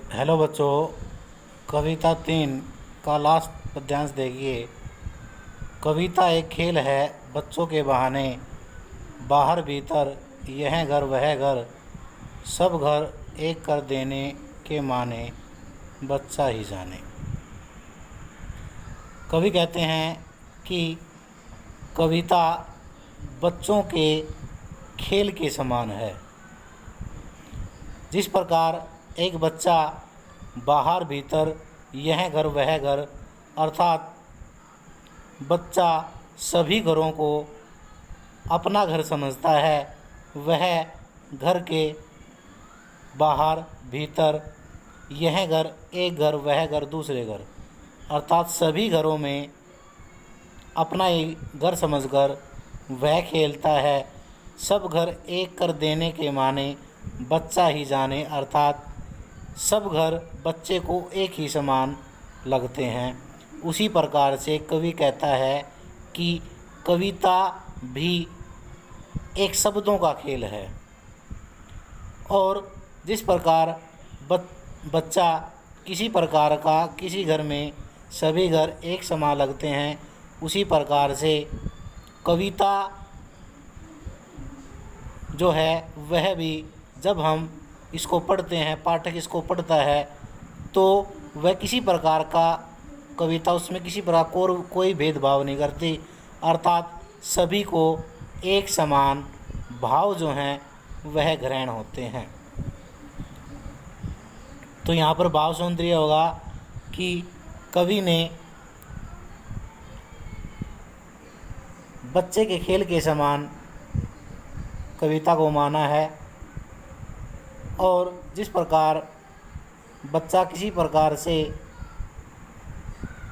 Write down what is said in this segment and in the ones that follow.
Hello बच्चों, कविता 3 का last पद्यांश देखिए। कविता एक खेल है बच्चों के बहाने, बाहर भीतर यह घर वह घर, सब घर एक कर देने के माने, बच्चा ही जाने। कवि कहते हैं कि कविता बच्चों के खेल के समान है। जिस प्रकार एक बच्चा बाहर भीतर यह घर वह घर अर्थात बच्चा सभी घरों को अपना घर समझता है, वह घर के बाहर भीतर यह घर एक घर वह घर दूसरे घर अर्थात सभी घरों में अपना ही घर समझकर वह खेलता है। सब घर एक कर देने के माने, बच्चा ही जाने अर्थात सब घर बच्चे को एक ही समान लगते हैं। उसी प्रकार से कवि कहता है कि कविता भी एक शब्दों का खेल है और जिस प्रकार बच्चा किसी प्रकार का किसी घर में सभी घर एक समान लगते हैं, उसी प्रकार से कविता जो है वह भी जब हम इसको पढ़ते हैं, पाठक इसको पढ़ता है तो वह किसी प्रकार का कविता उसमें किसी प्रकार कोई भेदभाव नहीं करती अर्थात सभी को एक समान भाव जो हैं वह ग्रहण होते हैं। तो यहाँ पर भाव सौंदर्य होगा कि कवि ने बच्चे के खेल के समान कविता को माना है और जिस प्रकार बच्चा किसी प्रकार से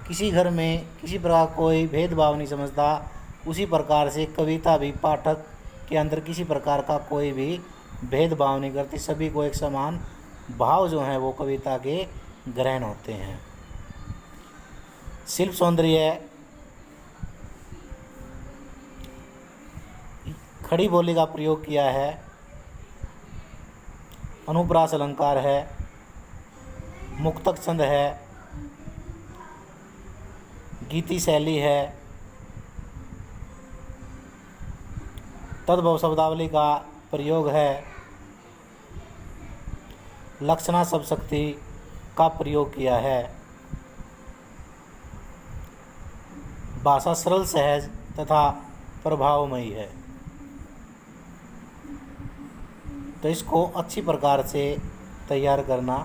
किसी घर में किसी प्रकार कोई भेदभाव नहीं समझता, उसी प्रकार से कविता भी पाठक के अंदर किसी प्रकार का कोई भी भेदभाव नहीं करती, सभी को एक समान भाव जो हैं वो कविता के ग्रहण होते हैं। शिल्प सौंदर्य खड़ी बोली का प्रयोग किया है, अनुप्रास अलंकार है, मुक्तक छंद है, गीति शैली है, तद्भव शब्दावली का प्रयोग है, लक्षणा शब्द शक्ति का प्रयोग किया है, भाषा सरल सहज तथा प्रभावमयी है। तो इसको अच्छी प्रकार से तैयार करना